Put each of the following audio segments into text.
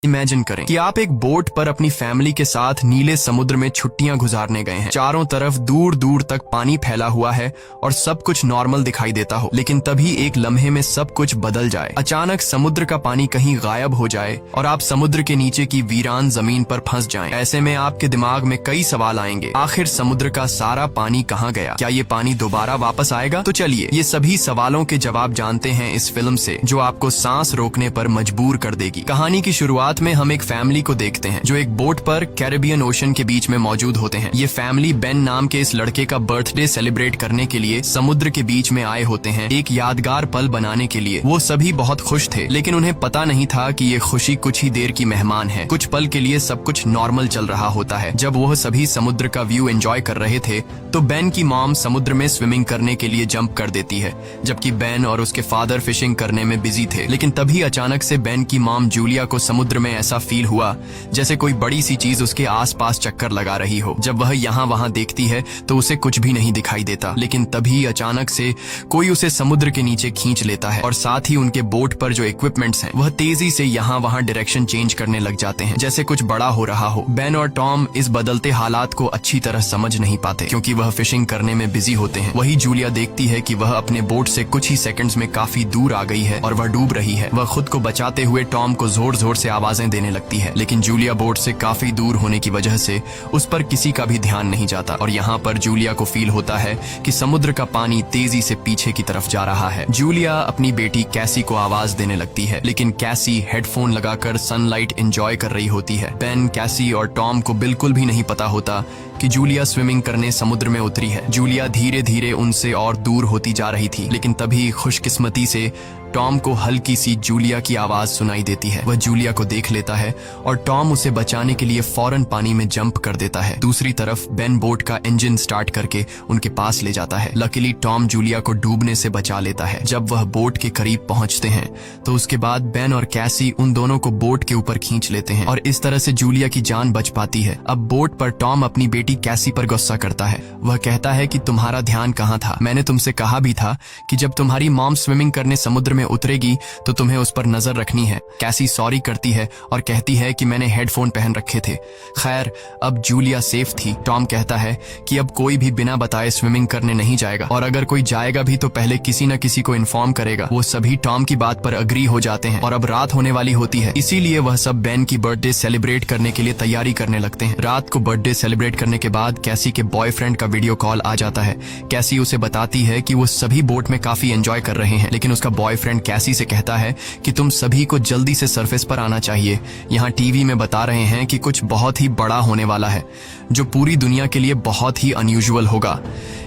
Imagine करें कि आप एक बोट पर अपनी फैमिली के साथ नीले समुद्र में छुट्टियां गुजारने गए हैं। चारों तरफ दूर दूर तक पानी फैला हुआ है और सब कुछ नॉर्मल दिखाई देता हो, लेकिन तभी एक लम्हे में सब कुछ बदल जाए। अचानक समुद्र का पानी कहीं गायब हो जाए और आप समुद्र के नीचे की वीरान जमीन पर फंस जाएं। ऐसे में आपके दिमाग में कई सवाल आएंगे। आखिर समुद्र का सारा पानी कहाँ गया? क्या ये पानी दोबारा वापस आएगा? तो चलिए ये सभी सवालों के जवाब जानते हैं इस फिल्म से, जो आपको सांस रोकने पर मजबूर कर देगी। कहानी की शुरुआत में हम एक फैमिली को देखते हैं जो एक बोट पर कैरेबियन ओशन के बीच में मौजूद होते हैं। ये फैमिली बेन नाम के इस लड़के का बर्थडे सेलिब्रेट करने के लिए समुद्र के बीच में आए होते हैं, एक यादगार पल बनाने के लिए। वो सभी बहुत खुश थे, लेकिन उन्हें पता नहीं था कि ये खुशी कुछ ही देर की मेहमान है। कुछ पल के लिए सब कुछ नॉर्मल चल रहा होता है। जब वह सभी समुद्र का व्यू एंजॉय कर रहे थे तो बेन की मॉम समुद्र में स्विमिंग करने के लिए जंप कर देती है, जबकि बेन और उसके फादर फिशिंग करने में बिजी थे। लेकिन तभी अचानक से बेन की मॉम जूलिया को समुद्र में ऐसा फील हुआ जैसे कोई बड़ी सी चीज उसके आसपास चक्कर लगा रही हो। जब वह यहाँ वहाँ देखती है तो उसे कुछ भी नहीं दिखाई देता, लेकिन तभी अचानक से कोई उसे समुद्र के नीचे खींच लेता है और साथ ही उनके बोट पर जो इक्विपमेंट्स हैं वह तेजी से यहाँ वहाँ डायरेक्शन चेंज करने लग जाते हैं, जैसे कुछ बड़ा हो रहा हो। बेन और टॉम इस बदलते हालात को अच्छी तरह समझ नहीं पाते क्योंकि वह फिशिंग करने में बिजी होते हैं। वही जूलिया देखती है कि वह अपने बोट से कुछ ही सेकंड्स में काफी दूर आ गई है और वह डूब रही है। वह खुद को बचाते हुए टॉम को जोर जोर से आवाजें देने लगती है, लेकिन जूलिया बोट से काफी दूर होने की वजह से उस पर किसी का भी ध्यान नहीं जाता और यहाँ पर जूलिया को फील होता है कि समुद्र का पानी तेजी से पीछे की तरफ जा रहा है। जूलिया अपनी बेटी कैसी को आवाज देने लगती है, लेकिन कैसी हेडफोन लगाकर सनलाइट एंजॉय कर रही होती है। बेन, कैसी और टॉम को बिल्कुल भी नहीं पता होता कि जूलिया स्विमिंग करने समुद्र में उतरी है। जूलिया धीरे धीरे उनसे और दूर होती जा रही थी, लेकिन तभी खुशकिस्मती से टॉम को हल्की सी जूलिया की आवाज सुनाई देती है। वह जूलिया को देख लेता है और टॉम उसे बचाने के लिए फौरन पानी में जंप कर देता है। दूसरी तरफ बेन बोट का इंजन स्टार्ट करके उनके पास ले जाता है। लकीली टॉम जूलिया को डूबने से बचा लेता है। जब वह बोट के करीब पहुंचते हैं तो उसके बाद बेन और कैसी उन दोनों को बोट के ऊपर खींच लेते हैं और इस तरह से जूलिया की जान बच पाती है। अब बोट पर टॉम अपनी बेटी कैसी पर गुस्सा करता है। वह कहता है कि तुम्हारा ध्यान कहाँ था? मैंने तुमसे कहा भी था कि जब तुम्हारी मॉम स्विमिंग करने समुद्र में उतरेगी तो तुम्हें उस पर नजर रखनी है। कैसी सॉरी करती है और कहती है कि मैंने हेडफोन पहन रखे थे। खैर, अब जूलिया सेफ थी। टॉम कहता है कि अब कोई भी बिना बताए स्विमिंग करने नहीं जाएगा और अगर कोई जाएगा भी तो पहले किसी न किसी को इन्फॉर्म करेगा। वो सभी टॉम की बात पर अग्री हो जाते हैं और अब रात होने वाली होती है, इसीलिए वह सब बेन की बर्थडे सेलिब्रेट करने के लिए तैयारी करने लगते हैं। रात को बर्थडे सेलिब्रेट करने के बाद कैसी के बॉयफ्रेंड का वीडियो कॉल आ जाता है। कैसी उसे बताती है कि वो सभी बोट में काफी एंजॉय कर रहे हैं, लेकिन उसका बॉयफ्रेंड कैसी से कहता है कि तुम सभी को जल्दी से सरफेस पर आना चाहिए। यहाँ टीवी में बता रहे हैं कि कुछ बहुत ही बड़ा होने वाला है जो पूरी दुनिया के लिए बहुत ही अनयूजुअल होगा।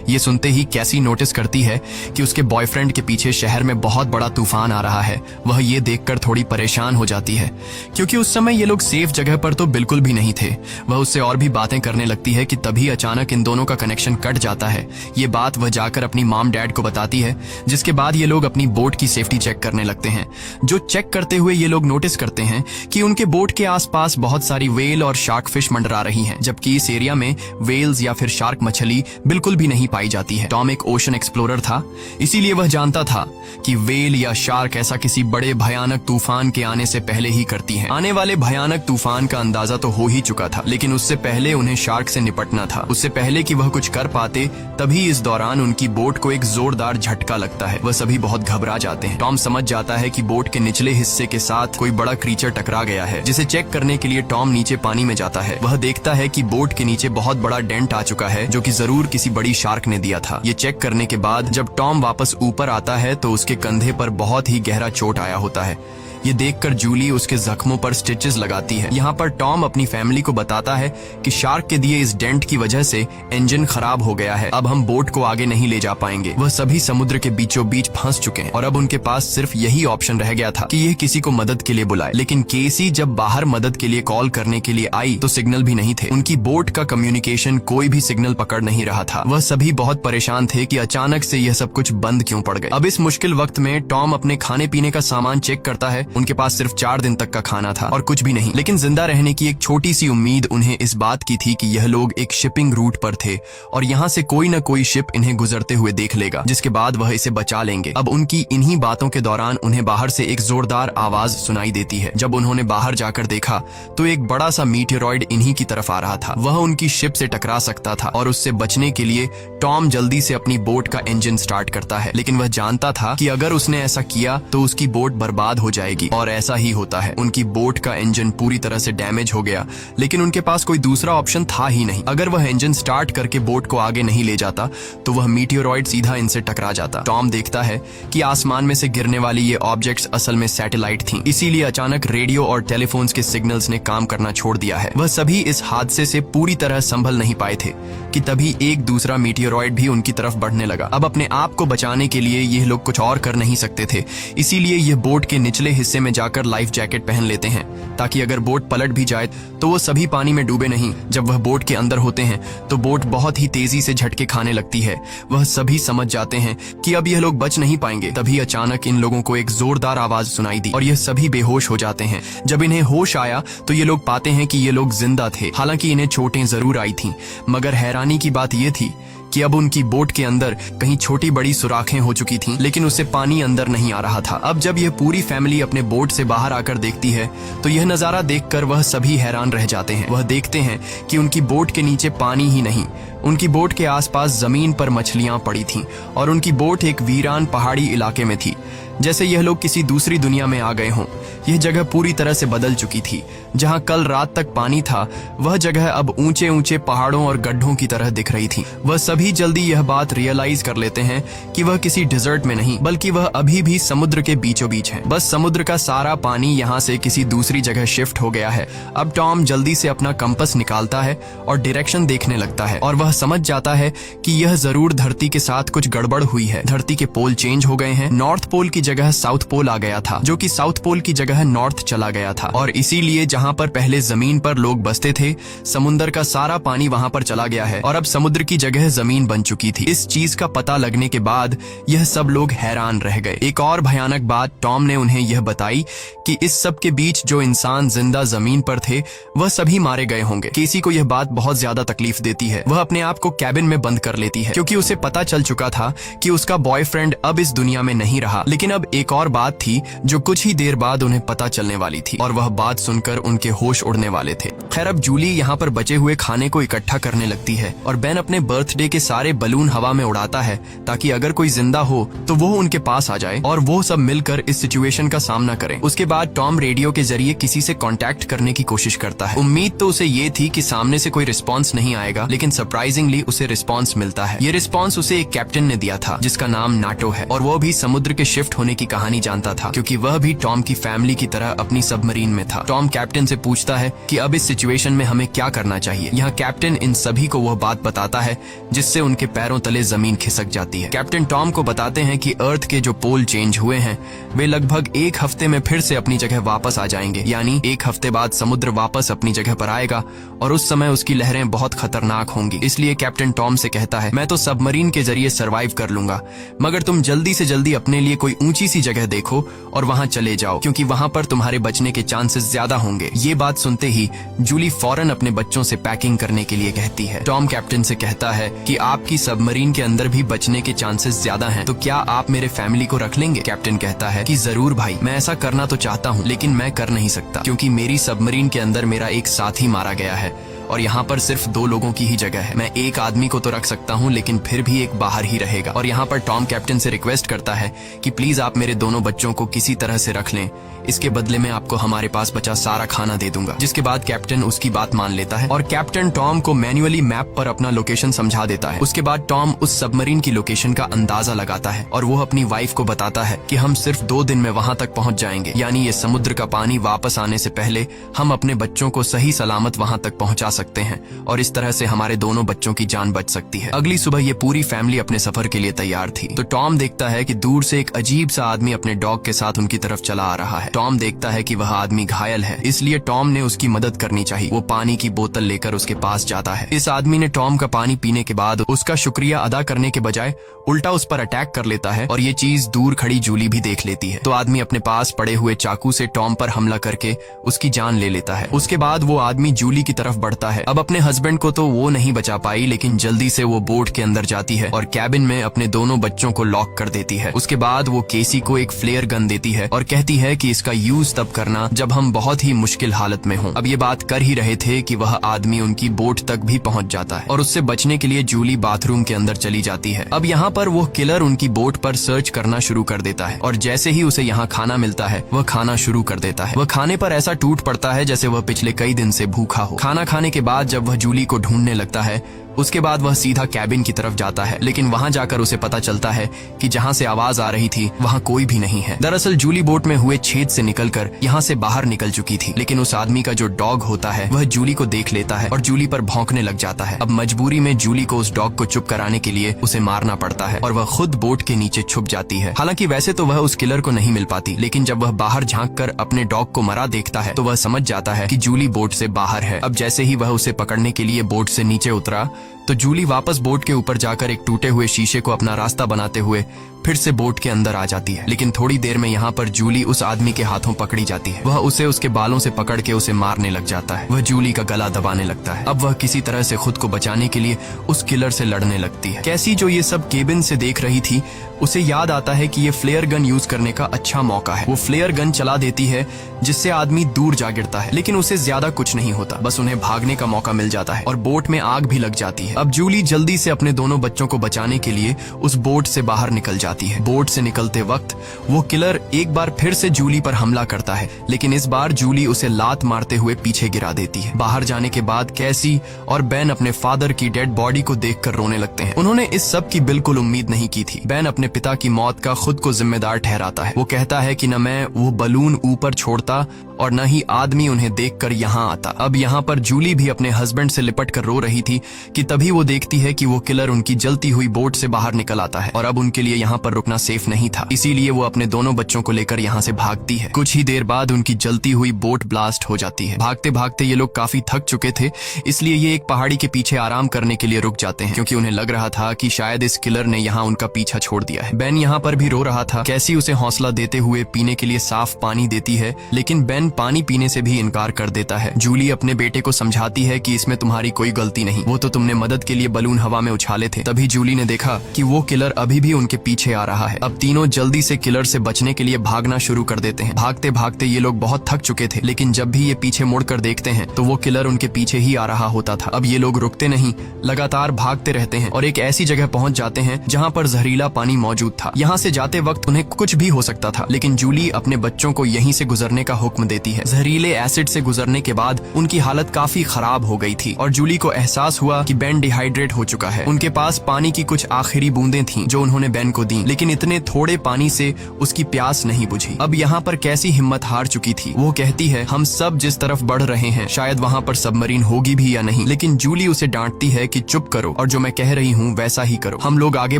ये सुनते ही कैसी नोटिस करती है कि उसके बॉयफ्रेंड के पीछे शहर में बहुत बड़ा तूफान आ रहा है। वह ये देखकर थोड़ी परेशान हो जाती है क्योंकि उस समय ये लोग सेफ जगह पर तो बिल्कुल भी नहीं थे। वह उससे और भी बातें करने लगती है कि तभी अचानक इन दोनों का कनेक्शन कट जाता है। ये बात वह जाकर अपनी मॉम डैड को बताती है, जिसके बाद ये लोग अपनी बोट की सेफ्टी चेक करने लगते हैं। जो चेक करते हुए ये लोग नोटिस करते हैं कि उनके बोट के आसपास बहुत सारी वेल और शार्क फिश मंडरा रही हैं, जबकि इस एरिया में वेल्स या फिर शार्क मछली बिल्कुल भी नहीं पाई जाती है। टॉम एक ओशन एक्सप्लोरर था, इसीलिए वह जानता था कि वेल या शार्क ऐसा किसी बड़े भयानक तूफान के आने से पहले ही करती हैं। आने वाले भयानक तूफान का अंदाजा तो हो ही चुका था, लेकिन उससे पहले उन्हें शार्क से निपटना था। उससे पहले कि वह कुछ कर पाते तभी इस दौरान उनकी बोट को एक जोरदार झटका लगता है। वह सभी बहुत घबरा जाते हैं। टॉम समझ जाता है कि बोट के निचले हिस्से के साथ कोई बड़ा क्रीचर टकरा गया है, जिसे चेक करने के लिए टॉम नीचे पानी में जाता है। वह देखता है कि बोट के नीचे बहुत बड़ा डेंट आ चुका है, जो कि जरूर किसी बड़ी शार्क ने दिया था। ये चेक करने के बाद जब टॉम वापस ऊपर आता है तो उसके कंधे पर बहुत ही गहरा चोट आया होता है। ये देखकर जूली उसके जख्मों पर स्टिचेस लगाती है। यहाँ पर टॉम अपनी फैमिली को बताता है कि शार्क के दिए इस डेंट की वजह से इंजन खराब हो गया है, अब हम बोट को आगे नहीं ले जा पाएंगे। वह सभी समुद्र के बीचों बीच फंस चुके हैं और अब उनके पास सिर्फ यही ऑप्शन रह गया था कि यह किसी को मदद के लिए बुलाए। लेकिन केसी जब बाहर मदद के लिए कॉल करने के लिए आई तो सिग्नल भी नहीं थे। उनकी बोट का कम्युनिकेशन कोई भी सिग्नल पकड़ नहीं रहा था। वह सभी बहुत परेशान थे कि अचानक से यह सब कुछ बंद क्यों पड़ गए। अब इस मुश्किल वक्त में टॉम अपने खाने पीने का सामान चेक करता है उनके पास सिर्फ 4 दिन तक का खाना था और कुछ भी नहीं, लेकिन जिंदा रहने की एक छोटी सी उम्मीद उन्हें इस बात की थी कि यह लोग एक शिपिंग रूट पर थे और यहाँ से कोई न कोई शिप इन्हें गुजरते हुए देख लेगा, जिसके बाद वह इसे बचा लेंगे। अब उनकी इन्हीं बातों के दौरान उन्हें बाहर से एक जोरदार आवाज सुनाई देती है। जब उन्होंने बाहर जाकर देखा तो एक बड़ा सा मीटियोरॉइड इन्हीं की तरफ आ रहा था। वह उनकी शिप से टकरा सकता था और उससे बचने के लिए टॉम जल्दी से अपनी बोट का इंजन स्टार्ट करता है, लेकिन वह जानता था कि अगर उसने ऐसा किया तो उसकी बोट बर्बाद हो जाएगी और ऐसा ही होता है। उनकी बोट का इंजन पूरी तरह से डैमेज हो गया, लेकिन उनके पास कोई दूसरा ऑप्शन था ही नहीं। अगर वह इंजन स्टार्ट करके बोट को आगे नहीं ले जाता तो वह मीटियोरॉइड सीधा इनसे टकरा जाता। टॉम देखता है कि आसमान में से गिरने वाली ये ऑब्जेक्ट्स असल में सैटेलाइट थीं, इसीलिए अचानक रेडियो और टेलीफोन्स के सिग्नल्स ने काम करना छोड़ दिया है। वह सभी इस हादसे से पूरी तरह संभल नहीं पाए थे कि तभी एक दूसरा मीटियोरॉइड भी उनकी तरफ बढ़ने लगा। अब अपने आप को बचाने के लिए ये लोग कुछ और कर नहीं सकते थे, इसीलिए ये बोट के निचले हिस्से में जाकर लाइफ जैकेट पहन लेते हैं ताकि अगर बोट पलट भी जाए तो वो सभी पानी में डूबे नहीं। जब वह बोट के अंदर होते हैं तो बोट बहुत ही तेजी से झटके खाने लगती है। वह सभी समझ जाते हैं कि अब यह लोग बच नहीं पाएंगे। तभी अचानक इन लोगों को एक जोरदार आवाज सुनाई दी और यह सभी बेहोश हो जाते हैं। जब इन्हें होश आया तो ये लोग पाते हैं कि ये लोग जिंदा थे। हालांकि इन्हें चोटें जरूर आई थीं, मगर हैरानी की बात यह थी कि अब उनकी बोट के अंदर कहीं छोटी बड़ी सुराखें हो चुकी थीं, लेकिन उससे पानी अंदर नहीं आ रहा था। अब जब यह पूरी फैमिली अपने बोट से बाहर आकर देखती है तो यह नजारा देखकर वह सभी हैरान रह जाते हैं। वह देखते हैं कि उनकी बोट के नीचे पानी ही नहीं, उनकी बोट के आसपास जमीन पर मछलियां पड़ी थीं और उनकी बोट एक वीरान पहाड़ी इलाके में थी, जैसे यह लोग किसी दूसरी दुनिया में आ गए हों। यह जगह पूरी तरह से बदल चुकी थी। जहां कल रात तक पानी था, वह जगह अब ऊंचे ऊंचे पहाड़ों और गड्ढों की तरह दिख रही थी। वह सभी जल्दी यह बात रियलाइज कर लेते हैं कि वह किसी डिजर्ट में नहीं, बल्कि वह अभी भी समुद्र के बीचों बीच है। बस समुद्र का सारा पानी यहाँ से किसी दूसरी जगह शिफ्ट हो गया है। अब टॉम जल्दी से अपना कंपास निकालता है और डायरेक्शन देखने लगता है और वह समझ जाता है कि यह जरूर धरती के साथ कुछ गड़बड़ हुई है। धरती के पोल चेंज हो गए हैं। नॉर्थ पोल की जगह साउथ पोल आ गया था, जो कि साउथ पोल की जगह नॉर्थ चला गया था और इसीलिए जहां पर पहले जमीन पर लोग बसते थे, समुद्र का सारा पानी वहां पर चला गया है और अब समुद्र की जगह जमीन बन चुकी थी। इस चीज का पता लगने के बाद यह सब लोग हैरान रह गए। एक और भयानक बात टॉम ने उन्हें यह बताई कि इस सब के बीच जो इंसान जिंदा जमीन पर थे वह सभी मारे गए होंगे। केसी को यह बात बहुत ज्यादा तकलीफ देती है। वह अपने आप को कैबिन में बंद कर लेती है क्योंकि उसे पता चल चुका था कि उसका बॉयफ्रेंड अब इस दुनिया में नहीं रहा। लेकिन अब एक और बात थी जो कुछ ही देर बाद उन्हें पता चलने वाली थी और वह बात सुनकर उनके होश उड़ने वाले थे। खैर, अब जूली यहाँ पर बचे हुए खाने को इकट्ठा करने लगती है और बेन अपने बर्थडे के सारे बलून हवा में उड़ाता है ताकि अगर कोई जिंदा हो तो वो उनके पास आ जाए और वो सब मिलकर इस सिचुएशन का सामना करें। उसके बाद टॉम रेडियो के जरिए किसी से कांटेक्ट करने की कोशिश करता है। उम्मीद तो उसे ये थी कि सामने से कोई रिस्पॉन्स नहीं आएगा, लेकिन सरप्राइजिंगली उसे रिस्पॉन्स मिलता है। ये रिस्पॉन्स उसे एक कैप्टन ने दिया था जिसका नाम नाटो है और वो भी समुद्र के शिफ्ट होने की कहानी जानता था क्योंकि वह भी टॉम की फैमिली की तरह अपनी सबमरीन में था। टॉम कैप्टन से पूछता है कि अब इस सिचुएशन में हमें क्या करना चाहिए। यहाँ कैप्टन इन सभी को वह बात बताता है जिससे उनके पैरों तले जमीन खिसक जाती है। कैप्टन टॉम को बताते हैं कि अर्थ के जो पोल चेंज हुए हैं वे लगभग 1 हफ्ते में फिर से अपनी जगह वापस आ जाएंगे, यानी 1 हफ्ते बाद समुद्र वापस अपनी जगह पर आएगा और उस समय उसकी लहरें बहुत खतरनाक होंगी। इसलिए कैप्टन टॉम से कहता है, मैं तो सबमरीन के जरिए सर्वाइव कर लूंगा, मगर तुम जल्दी से जल्दी अपने लिए कोई ऊंची सी जगह देखो और वहां चले जाओ क्योंकि वहां पर तुम्हारे बचने के चांसेस ज्यादा होंगे। ये बात सुनते ही जूली फौरन अपने बच्चों से पैकिंग करने के लिए कहती है। टॉम कैप्टन से कहता है कि आपकी सबमरीन के अंदर भी बचने के चांसेस ज्यादा हैं, तो क्या आप मेरे फैमिली को रख लेंगे? कैप्टन कहता है कि जरूर भाई, मैं ऐसा करना तो चाहता हूँ लेकिन मैं कर नहीं सकता क्योंकि मेरी सबमरीन के अंदर मेरा एक साथी मारा गया है और यहाँ पर सिर्फ 2 लोगों की ही जगह है। मैं एक आदमी को तो रख सकता हूँ लेकिन फिर भी एक बाहर ही रहेगा। और यहाँ पर टॉम कैप्टन से रिक्वेस्ट करता है कि प्लीज आप मेरे दोनों बच्चों को किसी तरह से रख लें, इसके बदले में आपको हमारे पास बचा सारा खाना दे दूंगा। जिसके बाद कैप्टन उसकी बात मान लेता है और कैप्टन टॉम को मैन्युअली मैप पर अपना लोकेशन समझा देता है। उसके बाद टॉम उस सबमरीन की लोकेशन का अंदाजा लगाता है और वो अपनी वाइफ को बताता है कि हम सिर्फ 2 दिन में वहां तक पहुंच जाएंगे, यानी ये समुद्र का पानी वापस आने से पहले हम अपने बच्चों को सही सलामत वहां तक पहुंचा सकते हैं और इस तरह से हमारे दोनों बच्चों की जान बच सकती है। अगली सुबह ये पूरी फैमिली अपने सफर के लिए तैयार थी, तो टॉम देखता है कि दूर से एक अजीब सा आदमी अपने डॉग के साथ उनकी तरफ चला आ रहा है। टॉम देखता है कि वह आदमी घायल है, इसलिए टॉम ने उसकी मदद करनी चाहिए। वो पानी की बोतल लेकर उसके पास जाता है। इस आदमी ने टॉम का पानी पीने के बाद उसका शुक्रिया अदा करने के बजाय उल्टा उस पर अटैक कर लेता है और ये चीज दूर खड़ी जूली भी देख लेती है। तो आदमी अपने पास पड़े हुए चाकू से टॉम पर हमला करके उसकी जान ले लेता है। उसके बाद वो आदमी जूली की तरफ बढ़ता है। अब अपने हस्बैंड को तो वो नहीं बचा पाई, लेकिन जल्दी से वो बोट के अंदर जाती है और कैबिन में अपने दोनों बच्चों को लॉक कर देती है। उसके बाद वो केसी को एक फ्लेयर गन देती है और कहती है कि इसका यूज तब करना जब हम बहुत ही मुश्किल हालत में हों। अब ये बात कर ही रहे थे कि वह आदमी उनकी बोट तक भी पहुंच जाता है और उससे बचने के लिए जूली बाथरूम के अंदर चली जाती है। अब यहाँ पर वो किलर उनकी बोट पर सर्च करना शुरू कर देता है और जैसे ही उसे यहाँ खाना मिलता है वह खाना शुरू कर देता है। वह खाने पर ऐसा टूट पड़ता है जैसे वह पिछले कई दिन से भूखा हो। खाना खाने के बाद जब वह जूली को ढूंढने लगता है, उसके बाद वह सीधा कैबिन की तरफ जाता है, लेकिन वहां जाकर उसे पता चलता है कि जहां से आवाज आ रही थी वहां कोई भी नहीं है। दरअसल जूली बोट में हुए छेद से निकलकर यहां से बाहर निकल चुकी थी, लेकिन उस आदमी का जो डॉग होता है वह जूली को देख लेता है और जूली पर भौंकने लग जाता है। अब मजबूरी में जूली को उस डॉग को चुप कराने के लिए उसे मारना पड़ता है और वह खुद बोट के नीचे छुप जाती है। हालांकि वैसे तो वह उस किलर को नहीं मिल पाती, लेकिन जब वह बाहर झांक कर अपने डॉग को मरा देखता है तो वह समझ जाता है कि जूली बोट से बाहर है। अब जैसे ही वह उसे पकड़ने के लिए बोट से नीचे उतरा तो जूली वापस बोट के ऊपर जाकर एक टूटे हुए शीशे को अपना रास्ता बनाते हुए फिर से बोट के अंदर आ जाती है। लेकिन थोड़ी देर में यहाँ पर जूली उस आदमी के हाथों पकड़ी जाती है। वह उसे उसके बालों से पकड़ के उसे मारने लग जाता है। वह जूली का गला दबाने लगता है। अब वह किसी तरह से खुद को बचाने के लिए उस किलर से लड़ने लगती है। कैसी जो ये सब केबिन से देख रही थी, उसे याद आता है कि ये फ्लेयर गन यूज करने का अच्छा मौका है। वो फ्लेयर गन चला देती है जिससे आदमी दूर जा गिरता है, लेकिन उसे ज्यादा कुछ नहीं होता, बस उन्हें भागने का मौका मिल जाता है और बोट में आग भी लग जाती है। अब जूली जल्दी से अपने दोनों बच्चों को बचाने के लिए उस बोट से बाहर निकल जाती है। बोट से निकलते वक्त वो किलर एक बार फिर से जूली पर हमला करता है, लेकिन इस बार जूली उसे लात मारते हुए पीछे गिरा देती है। बाहर जाने के बाद कैसी और बेन अपने फादर की डेड बॉडी को देखकर रोने लगते हैं। उन्होंने इस सब की बिल्कुल उम्मीद नहीं की थी। बेन अपने पिता की मौत का खुद को जिम्मेदार ठहराता है। वो कहता है कि न मैं वो बलून ऊपर छोड़ता और न ही आदमी उन्हें देखकर यहाँ आता। अब यहाँ पर जूली भी अपने हस्बैंड से लिपट कर रो रही थी कि तभी वो देखती है कि वो किलर उनकी जलती हुई बोट से बाहर निकल आता है और अब उनके लिए यहाँ पर रुकना सेफ नहीं था, इसीलिए वो अपने दोनों बच्चों को लेकर यहाँ से भागती है। कुछ ही देर बाद उनकी जलती हुई बोट ब्लास्ट हो जाती है। भागते भागते ये लोग काफी थक चुके थे, इसलिए ये एक पहाड़ी के पीछे आराम करने के लिए रुक जाते हैं, क्योंकि उन्हें लग रहा था कि शायद इस किलर ने यहाँ उनका पीछा छोड़ दिया है। बेन यहाँ पर भी रो रहा था। कैसी उसे हौसला देते हुए पीने के लिए साफ पानी देती है, लेकिन बेन पानी पीने से भी इनकार कर देता है। जूली अपने बेटे को समझाती है कि इसमें तुम्हारी कोई गलती नहीं, वो तो तुमने मदद के लिए बलून हवा में उछाले थे। तभी जूली ने देखा कि वो किलर अभी भी उनके पीछे आ रहा है। अब तीनों जल्दी से किलर से बचने के लिए भागना शुरू कर देते हैं। भागते भागते ये लोग बहुत थक चुके थे, लेकिन जब भी ये पीछे मुड़कर देखते हैं तो वो किलर उनके पीछे ही आ रहा होता था। अब ये लोग रुकते नहीं, लगातार भागते रहते हैं और एक ऐसी जगह पहुंच जाते हैं जहां पर जहरीला पानी मौजूद था। यहाँ से जाते वक्त उन्हें कुछ भी हो सकता था, लेकिन जूली अपने बच्चों को यहीं से गुजरने का हुक्म देती है। जहरीले एसिड से गुजरने के बाद उनकी हालत काफी खराब हो गई थी और जूली को एहसास हुआ कि बेन डिहाइड्रेट हो चुका है। उनके पास पानी की कुछ आखिरी बूंदें थीं जो उन्होंने बेन को दी, लेकिन इतने थोड़े पानी से उसकी प्यास नहीं बुझी। अब यहाँ पर कैसी हिम्मत हार चुकी थी। वो कहती है, हम सब जिस तरफ बढ़ रहे हैं शायद वहाँ पर सबमरीन होगी भी या नहीं, लेकिन जूली उसे डांटती है कि चुप करो और जो मैं कह रही हूँ वैसा ही करो। हम लोग आगे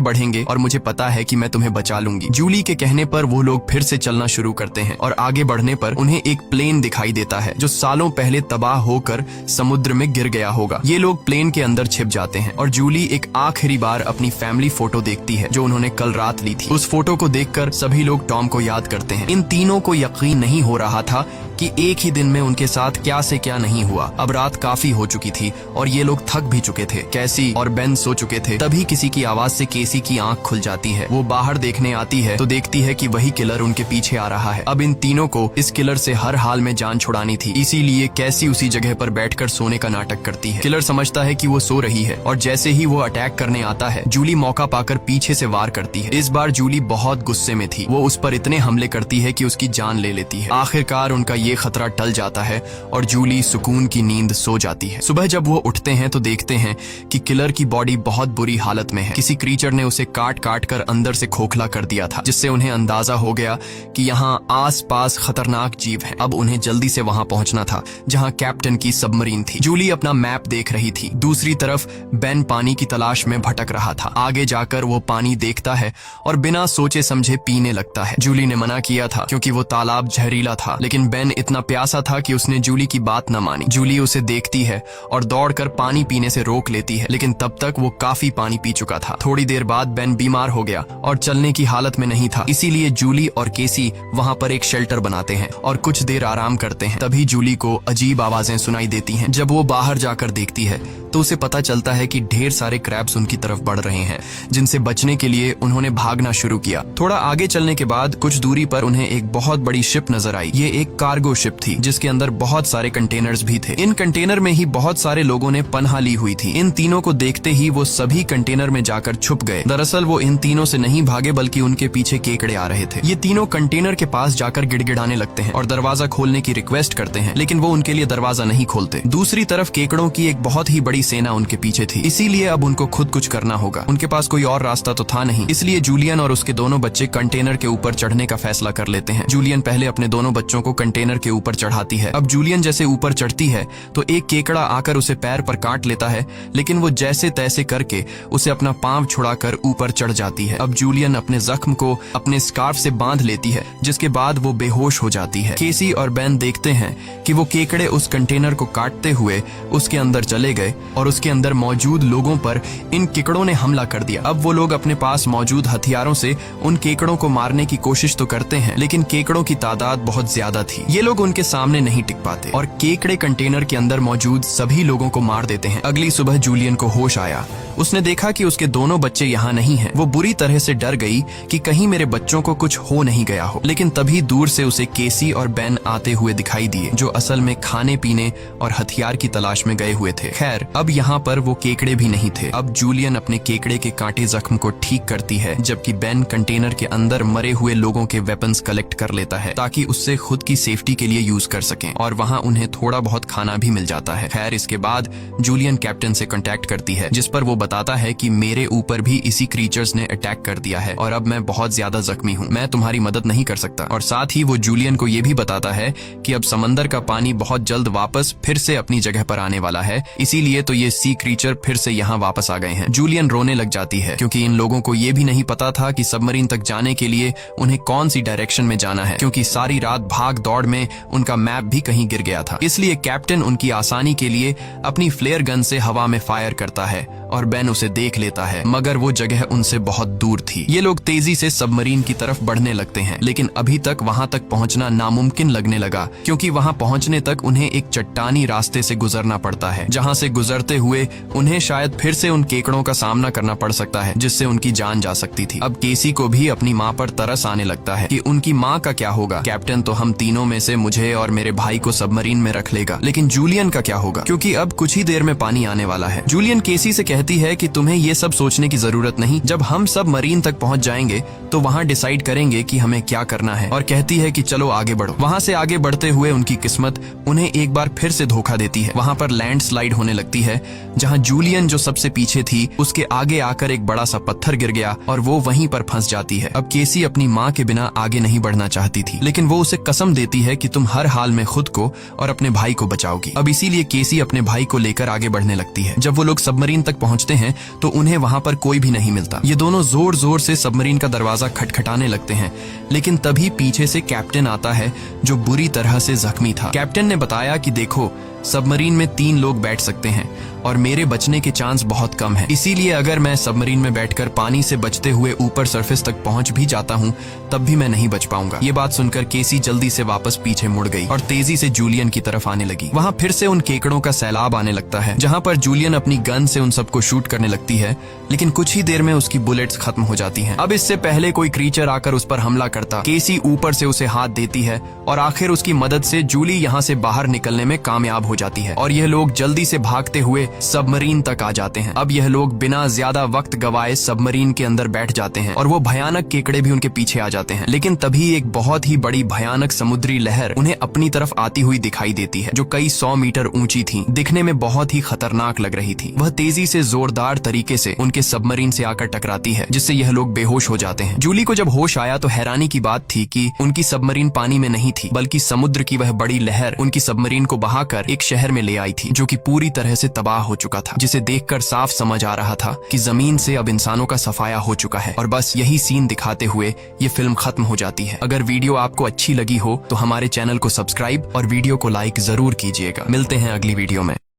बढ़ेंगे और मुझे पता है कि मैं तुम्हें बचा लूंगी। जूली के कहने पर वो लोग फिर से चलना शुरू करते हैं और आगे बढ़ने पर उन्हें एक प्लेन दिखाई देता है जो सालों पहले तबाह होकर समुद्र में गिर गया होगा। ये लोग प्लेन के अंदर छिप जाते हैं और जूली एक आखिरी बार अपनी फैमिली फोटो देखती है जो उन्होंने कल रात ली थी। उस फोटो को देखकर सभी लोग टॉम को याद करते हैं। इन तीनों को यकीन नहीं हो रहा था कि एक ही दिन में उनके साथ क्या से क्या नहीं हुआ। अब रात काफी हो चुकी थी और ये लोग थक भी चुके थे। कैसी और बेन सो चुके थे। तभी किसी की आवाज से केसी की आंख खुल जाती है। वो बाहर देखने आती है तो देखती है कि वही किलर उनके पीछे आ रहा है। अब इन तीनों को इस किलर से हर हाल में जान छुड़ानी थी, इसीलिए कैसी उसी जगह पर बैठकर सोने का नाटक करती है। किलर समझता है कि वो सो रही है और जैसे ही वो अटैक करने आता है जूली मौका पाकर पीछे से वार करती है। इस बार जूली बहुत गुस्से में थी। वो उस पर इतने हमले करती है कि उसकी जान ले लेती है। आखिरकार उनका ये खतरा टल जाता है और जूली सुकून की नींद सो जाती है। सुबह जब वो उठते हैं तो देखते हैं कि किलर की बॉडी बहुत बुरी हालत में है। किसी क्रीचर ने उसे काट काट कर अंदर से खोखला कर दिया था, जिससे उन्हें अंदाजा हो गया कि यहाँ आसपास खतरनाक जीव है। अब उन्हें जल्दी से वहां पहुंचना था जहां कैप्टन की सबमरीन थी। जूली अपना मैप देख रही थी। दूसरी तरफ बेन पानी की तलाश में भटक रहा था। आगे जाकर वो पानी देखता है और बिना सोचे समझे पीने लगता है। जूली ने मना किया था क्योंकि वो तालाब जहरीला था, लेकिन बेन इतना प्यासा था कि उसने जूली की बात न मानी। जूली उसे देखती है और दौड़कर पानी पीने से रोक लेती है, लेकिन तब तक वो काफी पानी पी चुका था। थोड़ी देर बाद बेन बीमार हो गया और चलने की हालत में नहीं था, इसीलिए जूली और केसी वहां पर एक शेल्टर बनाते हैं और कुछ देर आराम करते हैं। तभी जूली को अजीब आवाजें सुनाई देती हैं। जब वो बाहर जाकर देखती है तो उसे पता चलता है कि ढेर सारे क्रैब्स उनकी तरफ बढ़ रहे हैं, जिनसे बचने के लिए उन्होंने भागना शुरू किया। थोड़ा आगे चलने के बाद कुछ दूरी पर उन्हें एक बहुत बड़ी शिप नजर आई। ये एक कार्गो शिप थी जिसके अंदर बहुत सारे कंटेनर्स भी थे। इन कंटेनर में ही बहुत सारे लोगों ने पनाह ली हुई थी। इन तीनों को देखते ही वो सभी कंटेनर में जाकर छुप गए। दरअसल वो इन तीनों से नहीं भागे, बल्कि उनके पीछे केकड़े आ रहे थे। ये तीनों कंटेनर के पास जाकर गिड़गिड़ाने लगते हैं और दरवाजा खोलने की रिक्वेस्ट करते हैं, लेकिन वो उनके लिए दरवाजा नहीं खोलते। दूसरी तरफ केकड़ों की एक बहुत ही बड़ी सेना उनके पीछे थी, इसीलिए अब उनको खुद कुछ करना होगा। उनके पास कोई और रास्ता तो था नहीं, इसलिए जूलियन और उसके दोनों बच्चे कंटेनर के ऊपर चढ़ने का फैसला कर लेते हैं। जूलियन पहले अपने दोनों बच्चों को कंटेनर के ऊपर चढ़ाती है। अब जूलियन जैसे ऊपर चढ़ती है तो एक केकड़ा आकर उसे पैर पर काट लेता है, लेकिन वो जैसे तैसे करके उसे अपना पांव छुड़ाकर ऊपर चढ़ जाती है। अब जूलियन अपने जख्म को अपने स्कार्फ से बांध लेती है, जिसके बाद वो बेहोश हो जाती है। केसी और बेन देखते हैं कि वो केकड़े उस कंटेनर को काटते हुए उसके अंदर चले गए और उसके अंदर मौजूद लोगों पर इन केकड़ों ने हमला कर दिया। अब वो लोग अपने पास मौजूद हथियारों से उन केकड़ों को मारने की कोशिश तो करते हैं, लेकिन केकड़ों की तादाद बहुत ज्यादा थी। ये लोग उनके सामने नहीं टिक पाते और केकड़े कंटेनर के अंदर मौजूद सभी लोगों को मार देते हैं। अगली सुबह जूलियन को होश आया। उसने देखा कि उसके दोनों बच्चे यहाँ नहीं हैं। वो बुरी तरह से डर गई कि कहीं मेरे बच्चों को कुछ हो नहीं गया हो, लेकिन तभी दूर से उसे केसी और बेन आते हुए दिखाई दिए, जो असल में खाने पीने और हथियार की तलाश में गए हुए थे। खैर, अब यहाँ पर वो केकड़े भी नहीं थे। अब जूलियन अपने केकड़े के कांटे जख्म को ठीक करती है, जबकि बेन कंटेनर के अंदर मरे हुए लोगों के वेपन्स कलेक्ट कर लेता है ताकि उससे खुद की सेफ्टी के लिए यूज कर सकें, और वहाँ उन्हें थोड़ा बहुत खाना भी मिल जाता है। खैर, इसके बाद जूलियन कैप्टन से कांटेक्ट करती है, जिस पर वो बताता है कि मेरे ऊपर भी इसी क्रीचर्स ने अटैक कर दिया है और अब मैं बहुत ज्यादा जख्मी हूँ, मैं तुम्हारी मदद नहीं कर सकता। और साथ ही वो जूलियन को ये भी बताता है कि अब समंदर का पानी बहुत जल्द वापस फिर से अपनी जगह पर आने वाला है, इसीलिए तो ये सी क्रीचर फिर से यहाँ वापस आ गए हैं। जूलियन रोने लग जाती है क्योंकि इन लोगों को ये भी नहीं पता था कि सबमरीन तक जाने के लिए उन्हें कौन सी डायरेक्शन में जाना है, क्योंकि सारी रात भाग दौड़ में उनका मैप भी कहीं गिर गया था। इसलिए कैप्टन उनकी आसानी के लिए अपनी फ्लेयर गन से हवा में फायर करता है और बेन उसे देख लेता है, मगर वो जगह उनसे बहुत दूर थी। ये लोग तेजी से सबमरीन की तरफ बढ़ने लगते हैं, लेकिन अभी तक वहां तक पहुंचना नामुमकिन लगने लगा, क्योंकि वहां पहुंचने तक उन्हें एक चट्टानी रास्ते से गुजरना पड़ता है, जहां से गुजरते हुए उन्हें शायद फिर से उन केकड़ों का सामना करना पड़ सकता है, जिससे उनकी जान जा सकती थी। अब केसी को भी अपनी माँ पर तरस आने लगता है कि उनकी माँ का क्या होगा। कैप्टन तो हम तीनों में से मुझे और मेरे भाई को सबमरीन में रख लेगा, लेकिन जूलियन का क्या होगा, क्योंकि अब कुछ ही देर में पानी आने वाला है। जूलियन केसी से कहती है कि तुम्हें ये सब सोचने की जरूरत नहीं, जब हम सब मरीन तक पहुंच जाएंगे तो वहां डिसाइड करेंगे कि हमें क्या करना है, और कहती है कि चलो आगे बढ़ो। वहां से आगे बढ़ते हुए उनकी किस्मत उन्हें एक बार फिर से धोखा देती है। वहां पर लैंडस्लाइड होने लगती है, जहां जूलियन जो सबसे पीछे थी उसके आगे आकर एक बड़ा सा पत्थर गिर गया और वो वहीं पर फंस जाती है। अब केसी अपनी माँ के बिना आगे नहीं बढ़ना चाहती थी, लेकिन वो उसे कसम देती है कि तुम हर हाल में खुद को और अपने भाई को बचाओगी। अब इसीलिए केसी अपने भाई को लेकर आगे बढ़ने लगती है। जब वो लोग सबमरीन तक पहुंचते हैं तो उन्हें वहां पर कोई भी नहीं मिलता। ये दोनों जोर जोर से सबमरीन का दरवाजा खटखटाने लगते हैं, लेकिन तभी पीछे से कैप्टन आता है, जो बुरी तरह से जख्मी था। कैप्टन ने बताया कि देखो, सबमरीन में 3 लोग बैठ सकते हैं और मेरे बचने के चांस बहुत कम है, इसीलिए अगर मैं सबमरीन में बैठकर पानी से बचते हुए ऊपर सरफेस तक पहुंच भी जाता हूं तब भी मैं नहीं बच पाऊंगा। ये बात सुनकर केसी जल्दी से वापस पीछे मुड़ गई और तेजी से जूलियन की तरफ आने लगी। वहां फिर से उन केकड़ों का सैलाब आने लगता है, जहां पर जूलियन अपनी गन से उन सबको शूट करने लगती है, लेकिन कुछ ही देर में उसकी बुलेट्स खत्म हो जाती हैं। अब इससे पहले कोई क्रीचर आकर उस पर हमला करता, केसी ऊपर से उसे हाथ देती है और आखिर उसकी मदद से जूली यहाँ से बाहर निकलने में कामयाब हो जाती है और यह लोग जल्दी से भागते हुए सबमरीन तक आ जाते हैं। अब यह लोग बिना ज्यादा वक्त गवाए सबमरीन के अंदर बैठ जाते हैं और वो भयानक केकड़े भी उनके पीछे आ जाते हैं। लेकिन तभी एक बहुत ही बड़ी भयानक समुद्री लहर उन्हें अपनी तरफ आती हुई दिखाई देती है, जो कई 100 मीटर ऊंची थी, दिखने में बहुत ही खतरनाक लग रही थी। वह तेजी से जोरदार तरीके से उनके सबमरीन से आकर टकराती है, जिससे यह लोग बेहोश हो जाते हैं। जूली को जब होश आया तो हैरानी की बात थी कि उनकी सबमरीन पानी में नहीं थी, बल्कि समुद्र की वह बड़ी लहर उनकी सबमरीन को बहाकर एक शहर में ले आई थी, जो कि पूरी तरह से तबाह हो चुका था, जिसे देखकर साफ समझ आ रहा था कि जमीन से अब इंसानों का सफाया हो चुका है। और बस यही सीन दिखाते हुए ये फिल्म खत्म हो जाती है। अगर वीडियो आपको अच्छी लगी हो तो हमारे चैनल को सब्सक्राइब और वीडियो को लाइक जरूर कीजिएगा। मिलते हैं अगली वीडियो में।